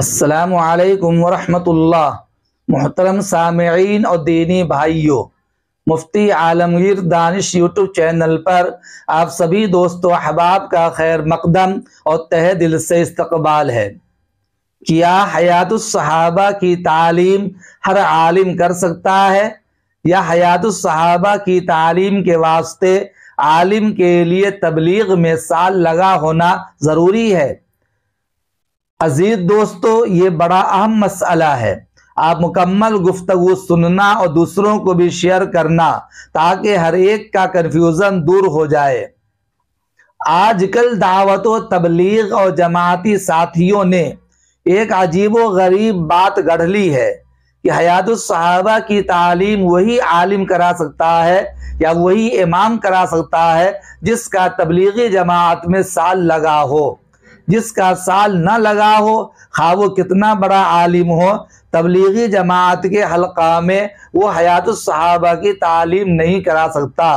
अस्सलामु अलैकुम वरहमतुल्लाह। मोहतरम सामिईन और दीनी भाइयों, मुफ्ती आलमगीर दानिश यूट्यूब चैनल पर आप सभी दोस्तों अहबाब का खैर मकदम और तहे दिल से इस्तकबाल है। क्या हयातुस सहाबा की तालीम हर आलिम कर सकता है या हयातुस सहाबा की तालीम के वास्ते आलिम के लिए तबलीग में साल लगा होना ज़रूरी है? अजीज दोस्तों, ये बड़ा अहम मसला है। आप मुकम्मल गुफ्तगू सुनना और दूसरों को भी शेयर करना ताकि हर एक का कन्फ्यूज़न दूर हो जाए। आजकल दावत व तबलीग और जमाती साथियों ने एक अजीबो गरीब बात गढ़ ली है कि हयातुस सहाबा की तालीम वही आलिम करा सकता है या वही इमाम करा सकता है जिसका तबलीगी जमात में साल लगा हो। जिसका साल न लगा हो, खा वो कितना बड़ा आलिम हो, तबलीगी जमात के हल्का में वो हयातुस सहाबा की तालीम नहीं करा सकता।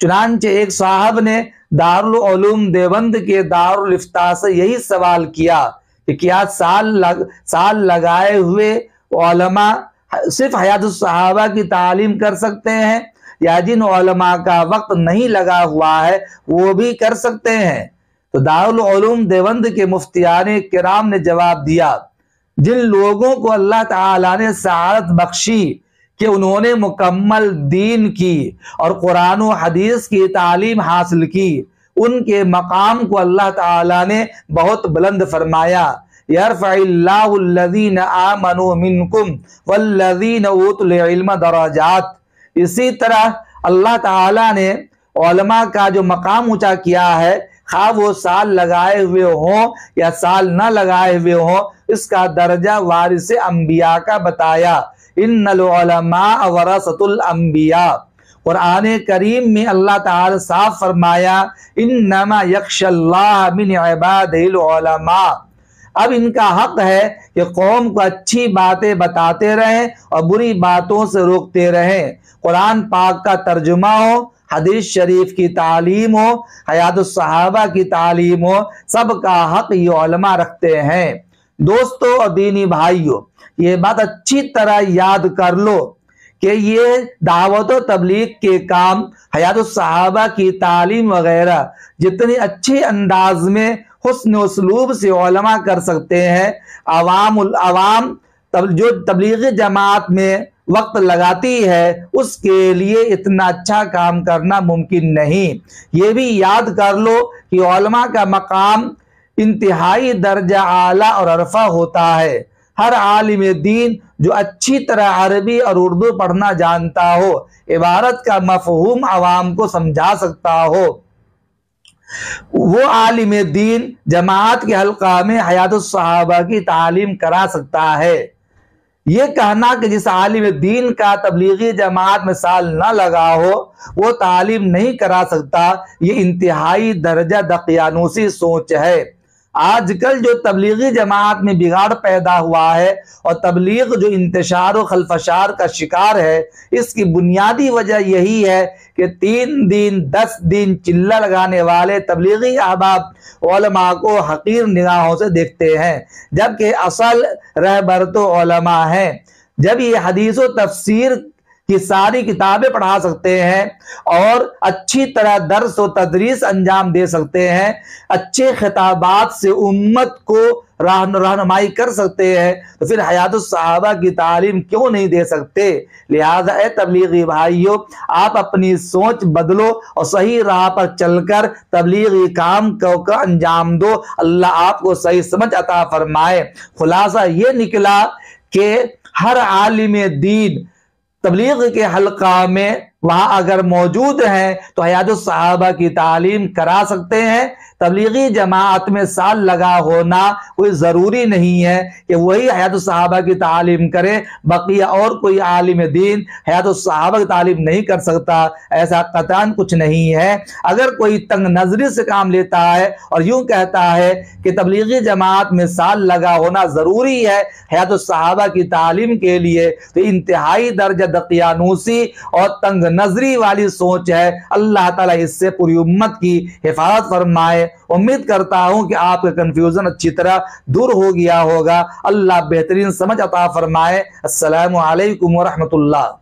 चुनांचे एक साहब ने दारुल उलूम देवबंद के दारुल इफ्ता से यही सवाल किया कि क्या साल लगाए हुए उलमा सिर्फ हयातुस सहाबा की तालीम कर सकते हैं या जिन उलमा का वक्त नहीं लगा हुआ है वो भी कर सकते हैं? तो दारुल उलूम देवबंद के मुफ्तियाने किराम ने जवाब दिया, जिन लोगों को अल्लाह ताला ने सआदत बख्शी कि उन्होंने मुकम्मल दीन की और कुरान व हदीस की तालीम हासिल की, उनके मकाम को अल्लाह ताला ने बहुत बुलंद फरमाया। यरफ़इल्लाहु अल्लज़ीना आमनू मिनकुम वल्लज़ीना ऊतुल इल्म दराजात। इसी तरह अल्लाह ताला ने उलमा का जो मकाम ऊंचा किया है, खा वो साल लगाए हुए हों या साल न लगाए हुए हों, इसका दर्जा वारिसे अंबिया का बताया। इन्नल उलमा वरसतुल अंबिया। कुरान करीम में अल्लाह ताला साफ फरमाया, इन्नमा यख्शल्लाह मिन इबादिल उलमा। अब इनका हक है कि कौम को अच्छी बातें बताते रहें और बुरी बातों से रोकते रहें। कुरान पाक का तर्जुमा हो, हदीस शरीफ की तालीम हो, हयातुस सहाबा की तालीम हो, सबका हक ये उलमा रखते हैं। दोस्तों और दीनी भाइयों, ये बात अच्छी तरह याद कर लो कि ये दावत व तबलीग के काम हयातुस सहाबा की तालीम वगैरह जितनी अच्छे अंदाज में हुस्न उसलूब से उलमा कर सकते हैं, अवाम जो तबलीगी जमात में वक्त लगाती है उसके लिए इतना अच्छा काम करना मुमकिन नहीं। ये भी याद कर लो कि उलमा का मकाम इंतहाई दर्जा आला और अरफा होता है। हर आलिम दीन जो अच्छी तरह अरबी और उर्दू पढ़ना जानता हो, इबारत का मफहूम अवाम को समझा सकता हो, वो आलिम दीन जमात के हल्का में हयातुस सहाबा की तालीम करा सकता है। ये कहना कि जिस आलिम दीन का तबलीगी जमात में साल न लगा हो वो तालीम नहीं करा सकता, ये इंतहाई दर्जा दकियानूसी सोच है। आजकल जो तबलीगी जमात में बिगाड़ पैदा हुआ है और तबलीग जो इंतशार और खलफशार का शिकार है, इसकी बुनियादी वजह यही है कि 3 दिन 10 दिन चिल्ला लगाने वाले तबलीगी अहबाब उलमा को हकीर निगाहों से देखते हैं, जबकि असल रहबर तो उलमा हैं। जब ये हदीस व तफसीर की सारी किताबें पढ़ा सकते हैं और अच्छी तरह दर्स व तदरीस अंजाम दे सकते हैं, अच्छे खिताबात से उम्मत को रहनुमाई कर सकते हैं, तो फिर हयातुस सहाबा की तालीम क्यों नहीं दे सकते? लिहाजा ए तबलीगी भाइयों, आप अपनी सोच बदलो और सही राह पर चलकर तबलीगी काम को अंजाम दो। अल्लाह आपको सही समझ अता फरमाए। खुलासा ये निकला कि हर आलिम दीन तबलीग के हल्का में वहां अगर मौजूद हैं तो हयातुस सहाबा की तालीम करा सकते हैं। तबलीगी जमात में साल लगा होना कोई ज़रूरी नहीं है कि वही हयातुस सहाबा की तालीम करे, बकिया और कोई आलिम दीन हयातुस सहाबा की तालीम नहीं कर सकता, ऐसा कतई कुछ नहीं है। अगर कोई तंग नजरी से काम लेता है और यूं कहता है कि तबलीगी जमात में साल लगा होना ज़रूरी है हयातुस सहाबा की तालीम के लिए, तो इंतहाई दर्जा दकियानूसी और तंग नजरी वाली सोच है। अल्लाह ताला इससे पूरी उम्मत की हिफाजत फरमाए। उम्मीद करता हूं कि आपका कंफ्यूजन अच्छी तरह दूर हो गया होगा। अल्लाह बेहतरीन समझ अता फरमाए। अस्सलामु अलैकुम व रहमतुल्लाह।